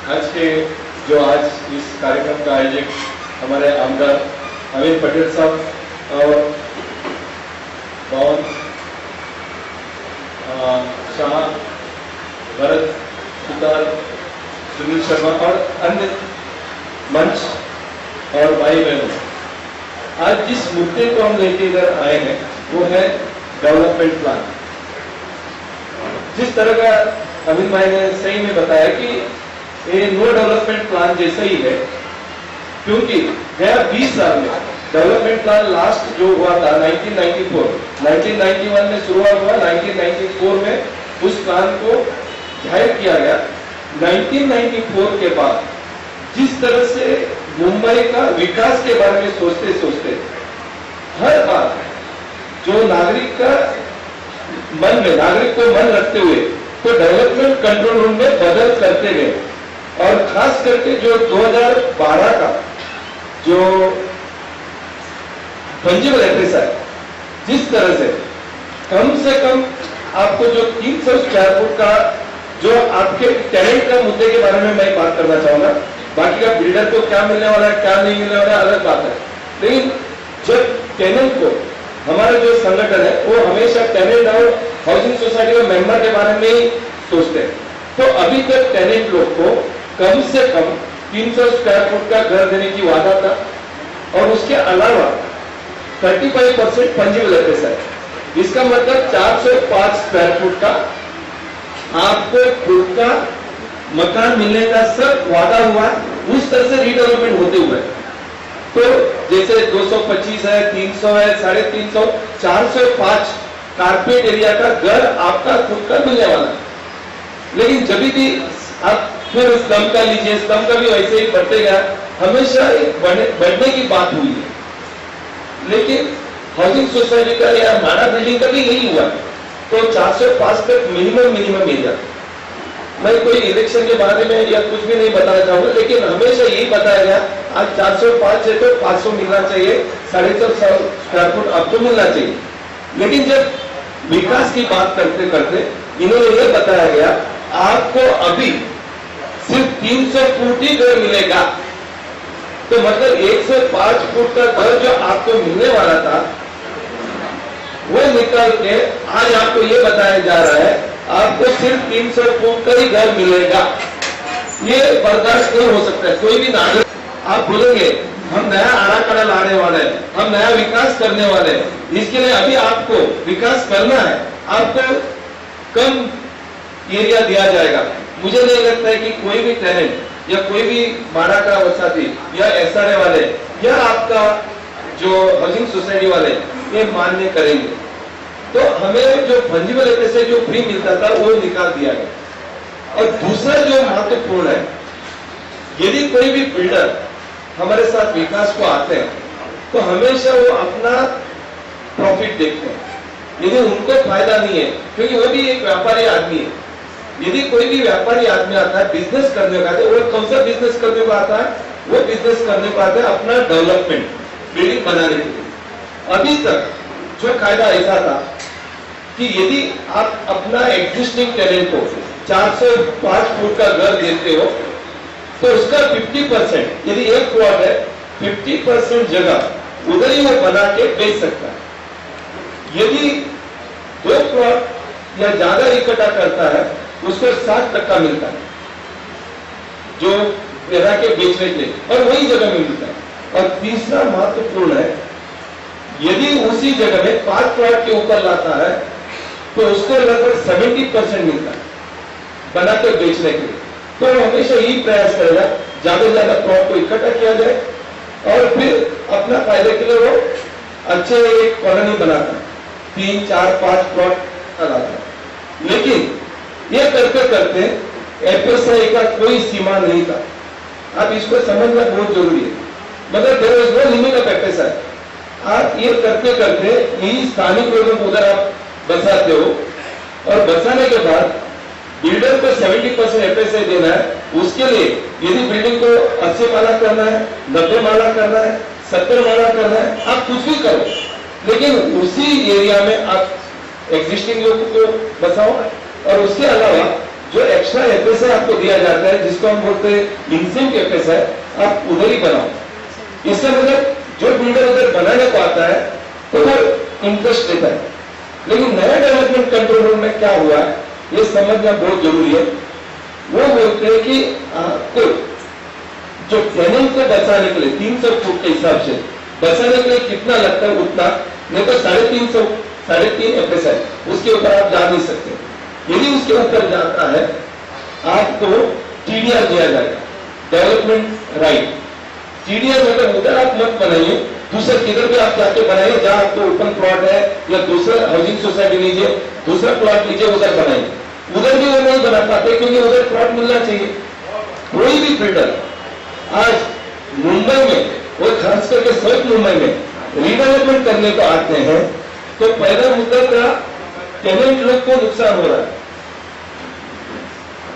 आज इस कार्यक्रम का आयोजक हमारे आमदार अमीन पटेल साहब और पवन शाह, भरत सुतार, सुनील शर्मा और अन्य मंच और भाई बहनों, आज जिस मुद्दे को हम लेके इधर आए हैं वो है डेवलपमेंट प्लान। जिस तरह का अमित भाई ने सही में बताया कि ये नो डेवलपमेंट प्लान जैसा ही है, क्योंकि गया 20 साल में डेवलपमेंट प्लान लास्ट जो हुआ था 1991 में शुरुआत हुआ, 1994 में उस प्लान को जाहिर किया गया। 1994 के बाद जिस तरह से मुंबई का विकास के बारे में सोचते सोचते हर बार जो नागरिक को मन रखते हुए तो डेवलपमेंट कंट्रोल रूम में बदल करते गए, और खास करके जो 2012 का जो फंजिबल एड्रेस है, जिस तरह से कम आपको जो 300 स्क्वायर फुट का जो आपके टेनेंट का मुद्दे के बारे में मैं बात करना चाहूंगा। बाकी का बिल्डर को क्या मिलने वाला है क्या नहीं मिलने वाला है अलग बात है, लेकिन जब टेनेंट को हमारा जो संगठन है वो हमेशा टेनेंट और हाउसिंग सोसाइटी के मेंबर के बारे में ही सोचते हैं, तो अभी तक टेनेंट लोग को कम से कम 300 स्क्वायर फुट का घर देने की वादा था, और उसके अलावा 35% फंजिबल एड्रेस है। इसका मतलब 405 स्क्वायर फुट का आपको खुद का मकान मिलने का सब वादा हुआ, उस तरह से रीडेवलपमेंट होते हुए तो जैसे 225 है, 300 है, 350, 405 कारपेट एरिया का घर आपका खुद का मिलने वाला है। लेकिन जब भी आप फिर स्तंभ का लीजिए, स्तंभ का भी वैसे ही बढ़ते गया, हमेशा बढ़ने की बात हुई है, लेकिन हाउसिंग सोसाइटी का या माना बिल्डिंग का भी नहीं हुआ, तो 405 तक मिनिमम एरिया। मैं कोई इलेक्शन के बारे में या कुछ भी नहीं बताना चाहूंगा, लेकिन हमेशा यही बताया गया आज 405 है तो 500 मिलना चाहिए, 450 स्क्वायर फुट आपको मिलना चाहिए। लेकिन जब विकास की बात करते करते इन्होंने ये बताया गया आपको अभी सिर्फ 300 फुट ही घर मिलेगा, तो मतलब 105 फुट का घर जो आपको मिलने वाला था वो निकल के आज आपको ये बताया जा रहा है आपको सिर्फ 300 फुट का ही घर मिलेगा। ये बर्दाश्त नहीं हो सकता है। कोई भी नागरिक आप बोलेंगे हम नया आराखड़ा लाने वाले हैं, हम नया विकास करने वाले हैं, इसके लिए अभी आपको विकास करना है, आपको कम एरिया दिया जाएगा। मुझे नहीं लगता है कि कोई भी टेनेंट या कोई भी माड़ा का वसाती या एसआरए वाले या आपका जो हाउसिंग सोसाइटी वाले ये मान्य करेंगे। तो हमें जो फंजिबल एड्रेस से जो फ्री मिलता था वो निकाल दिया गया। और दूसरा जो महत्वपूर्ण है, यदि कोई भी बिल्डर हमारे साथ विकास को आते हैं तो हमेशा वो अपना प्रॉफिट देखते हैं। यदि उनको फायदा नहीं है, क्योंकि वो भी एक व्यापारी आदमी है, यदि कोई भी व्यापारी आदमी आता है बिजनेस करने को आता है, वो कौन सा बिजनेस करने को आता है? वो बिजनेस करने को आता है अपना डेवलपमेंट बिल्डिंग बनाने के लिए। अभी तक जो कायदा ऐसा था कि यदि आप अपना एग्जिस्टिंग टेनेंट को 405 फुट का घर देते हो तो उसका 50%, यदि एक प्लॉट है 50% जगह उधर ही वो बना के बेच सकता है। यदि 2 प्लॉट या ज्यादा इकट्ठा करता है उसको 60% मिलता है जो बना के बेचने के लिए, और वही जगह में मिलता है। और तीसरा महत्वपूर्ण है, यदि उसी जगह में 5 प्लॉट के ऊपर लाता है तो उसको लगभग 70% मिलता है बना के बेचने के लिए। तो हमेशा यही प्रयास करेगा ज्यादा से ज्यादा प्लॉट को इकट्ठा किया जाए और फिर अपना फायदे के लिए वो अच्छे एक कॉलोनी बनाता है, 3, 4, 5 प्लॉट लगाता है। लेकिन ये करते करते एफएसआई का कोई सीमा नहीं था। आप इसको समझना बहुत जरूरी है, मतलब there is no limit of FSI. आप ये करते करते यही स्थानिक लोगों को उधर आप बसाते हो, और बसाने के बाद बिल्डर को 70% एफएसआई देना है। उसके लिए यदि बिल्डिंग को 80 माला करना है, 90 माला करना है, 70 माला करना है, आप कुछ भी करो, लेकिन उसी एरिया में आप एग्जिस्टिंग लोगों को बसाओ। और उसके अलावा जो एक्स्ट्रा एफएसआई आपको दिया जाता है, जिसको हम बोलते हैं इंसेंट एफएसआई, आप उधर ही बनाओ। इसका मतलब जो बिल्डर उधर बनाने को आता है तो वो इंटरेस्ट देता है। लेकिन नया डेवलपमेंट कंट्रोल रूल में क्या हुआ है, ये समझना बहुत जरूरी है। वो बोलते हैं कि आपको जो टेनेंट को बचाने के लिए 300 फुट के हिसाब से बचाने के लिए कितना लगता है उतना, नहीं तो 3.5 एफएसआई उसके ऊपर आप जा नहीं सकते। यदि उसके ऊपर जाता है आपको टीडीआर दिया जाएगा, डेवलपमेंट राइट। टीडीआर मतलब उधर आप मत बनाइए, दूसरा किधर भी आप जाके बनाइए, जहां आपको ओपन प्लॉट है या दूसरा हाउसिंग सोसाइटी लीजिए, दूसरा प्लॉट लीजिए, उधर बनाइए। उधर भी वो नहीं बना पाते क्योंकि उधर प्लॉट मिलना चाहिए। कोई भी बिल्डर आज मुंबई में और खास करके साउथ मुंबई में रीडेवलपमेंट करने को आते हैं तो पहला मुद्दा का टेनेंट लोग को नुकसान हो रहा है।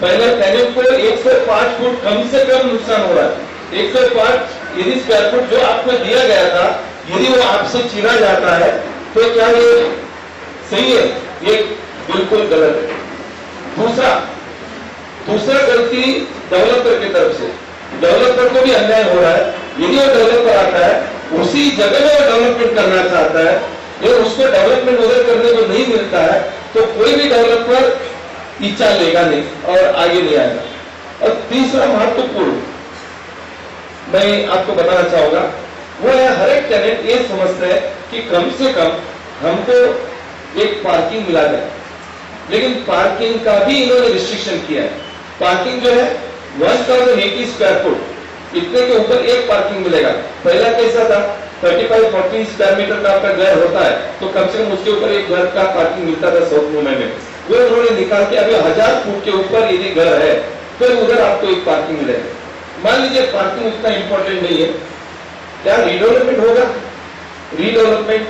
पहले टेनेंट को 105 फुट कम से कम नुकसान हो रहा है। 105 यदि स्क्वायर फुट जो आपको दिया गया था, यदि वो आपसे छीना जाता है तो क्या ये सही है? ये बिल्कुल गलत है। दूसरा गलती डेवलपर की तरफ से, डेवलपर को भी अन्याय हो रहा है। यदि वो डेवलपर आता है उसी जगह में वो डेवलपमेंट करना चाहता है, यदि उसको डेवलपमेंट उधर करने को नहीं मिलता है तो कोई भी डेवलपर इच्छा लेगा नहीं और आगे नहीं आएगा। और तीसरा महत्वपूर्ण मैं आपको बताना चाहूंगा वो है, हर एक टेनेंट ये समझता है कि कम से कम हमको एक पार्किंग मिला जाए, लेकिन पार्किंग का भी इन्होंने रिस्ट्रिक्शन किया है। पार्किंग जो है 1080 स्क्वायर फुट इतने के ऊपर एक पार्किंग मिलेगा। पहला कैसा था, 35-40 स्क्वायर मीटर का आपका घर होता है तो कम से कम उसके ऊपर एक घर का पार्किंग मिलता था साउथ मुंबई में। वो उन्होंने निकाल के अभी 1000 फुट के ऊपर यदि घर है तो उधर आपको एक पार्किंग मिलेगा। मान लीजिए पार्किंग उतना इंपॉर्टेंट नहीं है, क्या रीडेवलपमेंट होगा? रीडेवलपमेंट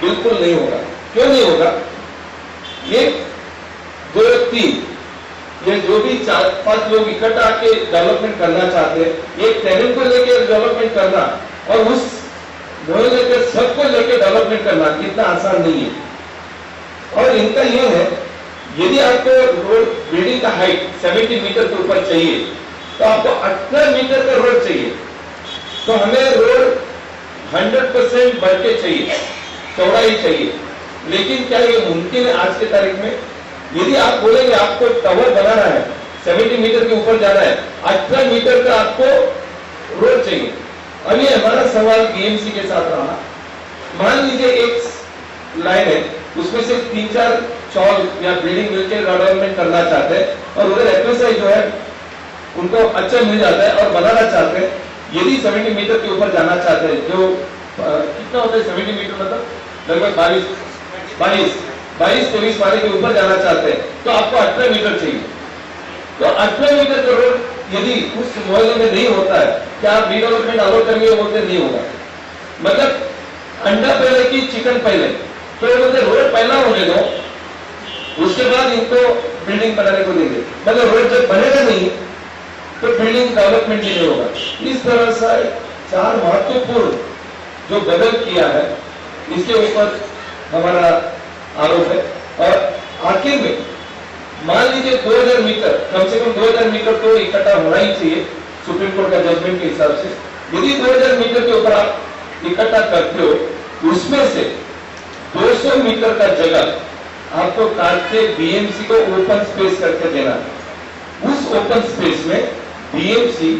बिल्कुल नहीं होगा। क्यों नहीं होगा? ये 2-3 ये जो भी 4-5 लोग इकट्ठा आके डेवलपमेंट करना चाहते हैं, एक टेनेंट को लेकर डेवलपमेंट करना और उस मोहल्ले के सबको लेकर डेवलपमेंट करना इतना आसान नहीं है। और इनका ये है, यदि आपको रोड बिल्डिंग का हाइट 70 मीटर के ऊपर चाहिए तो आपको 18 मीटर का रोड चाहिए। तो हमें रोड 100% बढ़ के चाहिए, चौड़ाई चाहिए। लेकिन क्या ये मुमकिन है आज के तारीख में? यदि आप बोलेंगे आपको टावर बनाना है, 70 मीटर के ऊपर जाना है, 18 मीटर का आपको रोड चाहिए। अभी हमारा सवाल बीएमसी के साथ रहा, मान लीजिए एक लाइन है उसमें से 3-4 चौल या बिल्डिंग मिलकर डेवलपमेंट करना चाहते हैं और उधर एफएसआई जो है उनको अच्छा मिल जाता है और बनाना चाहते हैं। यदि 70 मीटर के ऊपर जाना चाहते हैं, जो कितना होता है 70 मीटर मतलब लगभग 22-23 पानी के ऊपर जाना चाहते हैं तो आपको 18 मीटर चाहिए। तो 18 मीटर का रोड यदि उस मोहल्ले में नहीं होता है, क्या आप रीडेवलपमेंट अलाउ करेंगे? बोलते नहीं होगा। मतलब अंडा पहले की चिकन पहले, तो बोलते रोड पहला होने दो, उसके बाद इनको बिल्डिंग बनाने को देंगे। मतलब रोड जब बनेगा नहीं तो बिल्डिंग डेवलपमेंट ही नहीं होगा। इस तरह से 4 महत्वपूर्ण जो बदल किया है इसके ऊपर हमारा आरोप है। और आखिर में मान लीजिए 2000 मीटर, कम से कम 2000 मीटर तो इकट्ठा होना ही चाहिए सुप्रीम कोर्ट का जजमेंट के हिसाब से। यदि 2000 मीटर के ऊपर आप इकट्ठा करते हो, उसमें से 200 मीटर का जगह आपको काट के बीएमसी को ओपन स्पेस करके देना है। उस ओपन स्पेस में बीएमसी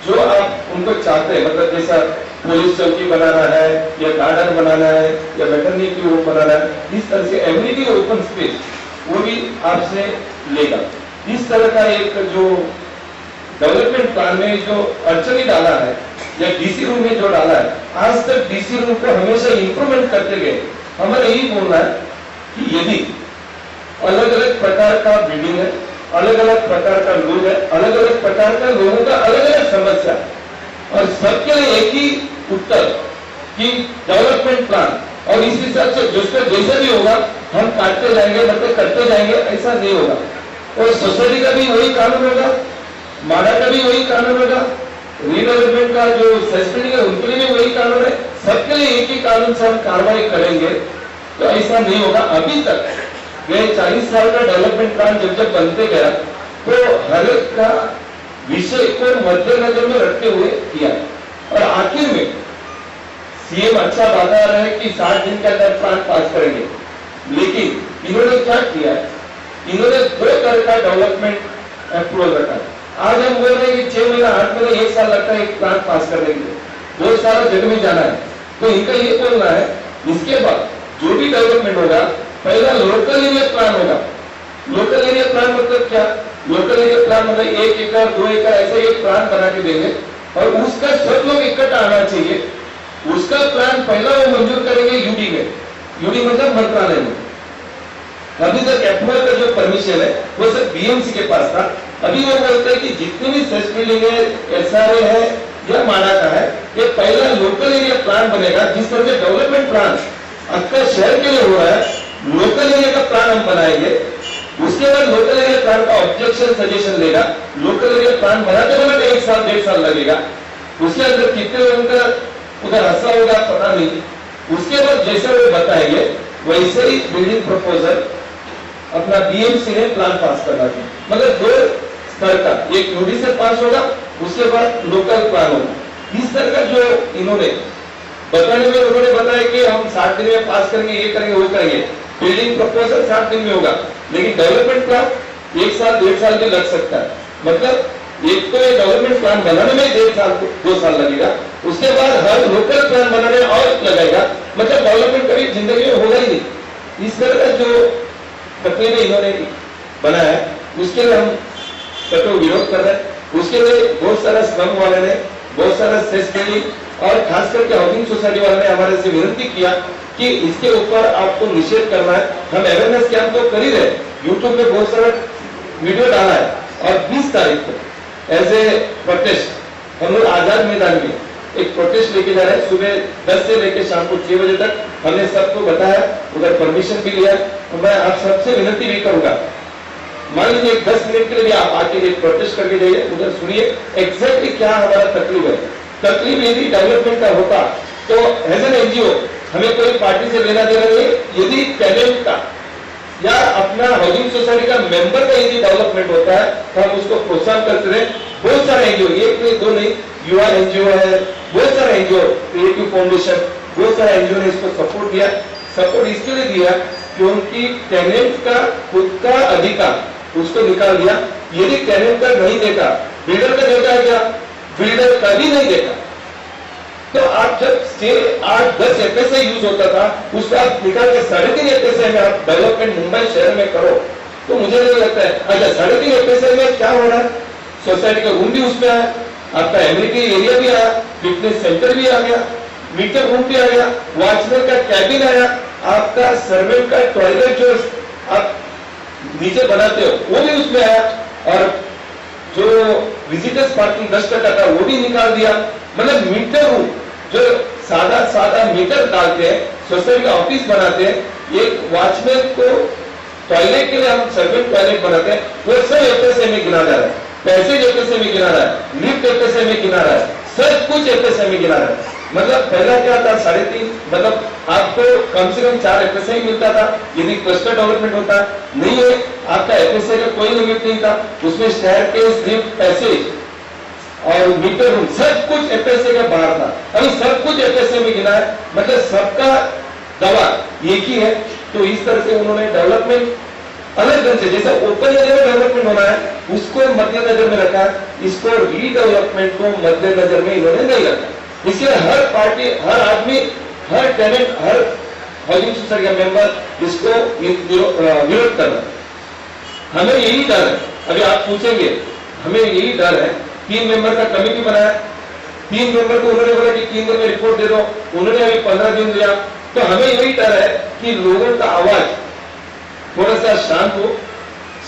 जो आप उनको चाहते हैं, मतलब जैसा पुलिस चौकी बनाना है या गार्डन बनाना है या वेटरनरी वो बनाना है, इस तरह से एवरीडे ओपन स्पेस वो भी आपसे लेगा। इस तरह का एक जो डेवलपमेंट प्लान में जो अड़चनी डाला है या डीसी रूम में जो डाला है, आज तक डीसी रूम को हमेशा इंप्रूवमेंट करते गए। हमें यही बोलना है कि यदि अलग अलग प्रकार का बिल्डिंग है, अलग अलग प्रकार का लोग है, अलग अलग प्रकार का लोगों का अलग अलग समस्या, और सबके लिए एक ही उत्तर कि डेवलपमेंट प्लान, और इस हिसाब से जिसका जैसा भी होगा हम काटते जाएंगे, मतलब करते जाएंगे, ऐसा नहीं होगा। और सोसाइटी का भी वही कानून होगा, माडा का भी वही कानून होगा, रीडेवलपमेंट का जो सस्पेंडिंग है उनके लिए भी वही कानून है। सबके लिए एक ही कानून से हम कार्रवाई करेंगे तो ऐसा नहीं होगा। अभी तक गए 40 साल का डेवलपमेंट प्लान जब जब बनते गया तो हर एक का विषय को मद्देनजर में रखते हुए किया। और आखिर में सीएम अच्छा बता रहे हैं कि 60 दिन के अंदर प्लान पास करेंगे, लेकिन इन्होंने क्या किया? इन्होंने 2 तरह का डेवलपमेंट अप्रूवल रखा। आज हम बोल रहे हैं कि 6 महीना 8 महीने 1 साल लगता है एक प्लान पास करने के लिए, बहुत सारा जगह में जाना है। तो इनका ये बोलना है इसके बाद जो भी डेवलपमेंट होगा पहला लोकल एरिया प्लान होगा। लोकल एरिया प्लान मतलब क्या? लोकल एरिया प्लान मतलब 1 एकड़ 2 एकड़ ऐसे एक प्लान बना के देंगे और उसका सब लोग इकट्ठा आना चाहिए। उसका प्लान पहला वो मंजूर करेंगे यूडी में, यूडी मतलब मंत्रालय में। अभी तक एफएमएल का जो परमिशन है वो सिर्फ बीएमसी के पास था। अभी वो बोलते हैं कि जितनी भी सेस बिल्डिंग है, एसआरए है या माना का है, ये पहला लोकल एरिया प्लान बनेगा। जिस तरह से डेवलपमेंट प्लान आपका शहर के लिए हो रहा है, लोकल एरिया का प्लान हम बनाएंगे। उसके बाद लोकल एरिया प्लान का ऑब्जेक्शन सजेशन लेगा। लोकल एरिया प्लान बनाते बनाते 1 साल 1.5 साल लगेगा। उसके अंदर कितने लोगों का उधर हंसा होगा पता नहीं। उसके बाद जैसे वो बताएंगे वैसे ही बिल्डिंग प्रपोजल अपना बीएमसी ने प्लान पास करना था। मतलब 2 स्तर का, एक यूडी से पास होगा, उसके बाद लोकल प्लान होगा। इस तरह का जो इन्होंने बताने में उन्होंने बताया कि हम 60 दिन में पास करेंगे, ये करेंगे, वो करेंगे। बिल्डिंग प्रपोजल 60 दिन में होगा, लेकिन डेवलपमेंट प्लान 1 साल 1.5 साल भी लग सकता है। मतलब एक तो ये डेवलपमेंट प्लान बनाने में 1.5 साल 2 साल लगेगा, उसके बाद हर लोकल प्लान बनाने में और लगेगा। मतलब डेवलपमेंट कभी जिंदगी में होगा ही नहीं। इस तरह का जो तकनीक इन्होंने बनाया है उसके लिए हम कठोर विरोध कर रहे हैं। उसके लिए बहुत सारा श्रम वाले ने, बहुत सारा सेस बिल्डिंग और खास करके हाउसिंग सोसाइटी वाले ने हमारे से विनती किया कि इसके ऊपर आपको निषेध करना है। हम अवेयरनेस कैंप तो कर ही रहे, यूट्यूब पे बहुत सारा वीडियो डाला है। और 20 तारीख को एज ए प्रोटेस्ट हम लोग आजाद मैदान में एक प्रोटेस्ट लेके जा रहे हैं। सुबह 10 से लेकर शाम को 6 बजे तक हमने सबको बताया, उधर परमिशन भी लिया। तो मैं आप सबसे विनती भी करूंगा, मान लीजिए 10 मिनट के लिए भी आप आके एक प्रोटेस्ट करके जाइए, उधर सुनिए एग्जैक्टली क्या हमारा तकलीफ है। तकलीफ यदि डेवलपमेंट का होता तो एज एन एनजीओ हमें कोई पार्टी से लेना देना नहीं। यदि टेनेंट का या अपना हाउसिंग सोसाइटी का मेंबर का यदि डेवलपमेंट होता है तो हम उसको प्रोत्साहन करते रहे। बहुत सारे एनजीओ, एक नहीं 2 नहीं, युवा एनजीओ है, बहुत सारे एनजीओ, क्रिएटिव फाउंडेशन, बहुत सारे एनजीओ ने इसको सपोर्ट दिया। सपोर्ट इसके लिए दिया क्योंकि टेनेंट का खुद का अधिकार उसको निकाल दिया। यदि टेनेंट का नहीं देखा, बिल्डर का देखा है क्या? बिल्डर का भी नहीं देखा। तो आप जब 6, 8, 10 एफएसए यूज होता था, उसको आप निकाल के 3.5 एफएसए में आप डेवलपमेंट मुंबई शहर में करो, तो मुझे नहीं लगता है। अच्छा, 3.5 एफएसए में क्या हो रहा है? सोसाइटी का रूम भी उसमें आया, आपका एमिनिटी एरिया भी आया, फिटनेस सेंटर भी आ गया, मीटर रूम भी आ गया, वॉचमैन का कैबिन आया, आपका सर्वेंट का टॉयलेट जो आप नीचे बनाते हो वो भी उसमें आया, और जो विजिटर्स पार्किंग 10% था वो भी निकाल दिया। मतलब मीटर रूम जो सादा मीटर डालते हैं, सोसाइटी का ऑफिस बनाते हैं, एक वॉचमैन को टॉयलेट के लिए हम सर्वेंट टॉयलेट बनाते हैं, वो सब एफएसए में गिना जा रहा है। पैसेज एफएसए में गिना रहा है, लिफ्ट एफएसए में गिना रहा है, सब कुछ एफएसए में गिना रहा है। मतलब पहला क्या था 3.5, मतलब आपको कम से कम 4 एफएसए ही मिलता था यदि क्लस्टर डेवलपमेंट होता। नहीं है, आपका एफएसए का कोई लिमिट नहीं था, उसमें स्टेयरकेस, लिफ्ट, पैसेज और मीटर रूम सब कुछ एफएसए के बाहर था। अभी सब कुछ एफएसए में गिना है, मतलब सबका दवा एक ही है। तो इस तरह से उन्होंने डेवलपमेंट अलग ढंग से, जैसा ओपन एरिया में डेवलपमेंट होना है उसको मद्देनजर में रखा, इसको रीडेवलपमेंट को मद्देनजर में इन्होंने नहीं रखा। इसलिए हर पार्टी, हर आदमी, हर टेनेंट, हर हाउसिंग सोसाइटी का मेंबर इसको विरोध कर रहा है। हमें यही डर है, अभी आप पूछेंगे, हमें यही डर है। 3 मेंबर का कमेटी बनाया, 3 मेंबर को उन्होंने बोला कि 3 दिन में रिपोर्ट दे दो, उन्होंने अभी 15 दिन दिया। तो हमें यही डर है कि लोगों का आवाज थोड़ा सा शांत हो।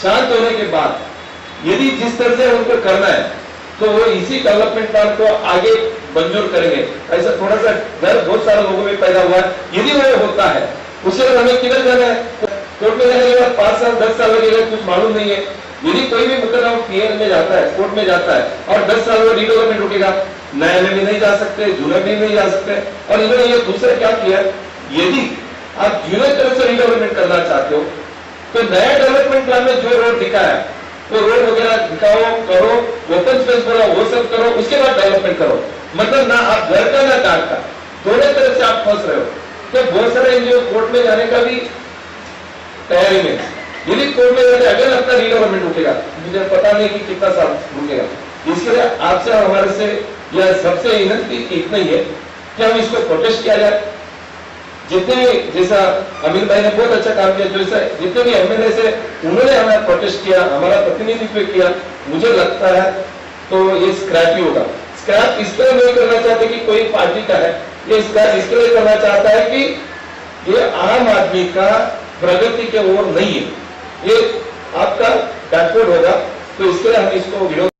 शांत होने के बाद यदि जिस तरह से उनको करना है तो वो इसी डेवलपमेंट प्लान को आगे मंजूर करेंगे। ऐसा थोड़ा सा डर बहुत सारे लोगों में पैदा हुआ है। यदि वो होता है उसके बाद हमें किधर जाना है? कोर्ट में जाने के बाद 5 साल 10 साल लगेगा, कुछ मालूम नहीं है। यदि कोई भी मुकदमा पीएल में जाता है, कोर्ट में जाता है और 10 साल में रिडेवलपमेंट रुकेगा, नए में भी नहीं जा सकते, जूने में नहीं जा सकते। और इन्होंने ये दूसरा क्या किया, यदि आप जूने तरफ से रिडेवलपमेंट करना चाहते हो तो नया डेवलपमेंट प्लान में जो रोड दिखा है वो रोड वगैरह दिखाओ, करो, ओपन स्पेस बनाओ, वो सब करो, उसके बाद डेवलपमेंट करो। मतलब ना आप घर का ना कार का, दोनों तरफ से आप फंस रहे हो। तो बहुत सारे एनजीओ कोर्ट में जाने का भी तैयारी में, यदि कोर्ट में जाते अगर अपना रीगवर्नमेंट उठेगा, मुझे पता नहीं कि कितना साल रुकेगा। इसलिए आपसे और हमारे से यह सबसे विनती इतना ही है कि हम इसको प्रोटेस्ट किया जाए। जितने भी, जैसा अमीर भाई ने बहुत अच्छा काम किया, जैसा जितने भी एमएलए से उन्होंने हमारा प्रोटेस्ट किया, हमारा प्रतिनिधित्व किया, मुझे लगता है तो ये स्क्रैप ही होगा। स्क्रैप इसलिए नहीं करना चाहते कि कोई पार्टी का है, ये स्क्रैप इसलिए करना चाहता है कि ये आम आदमी का प्रगति के ओर नहीं है, ये आपका बैकवर्ड होगा। तो इसके लिए हम इसको विरोध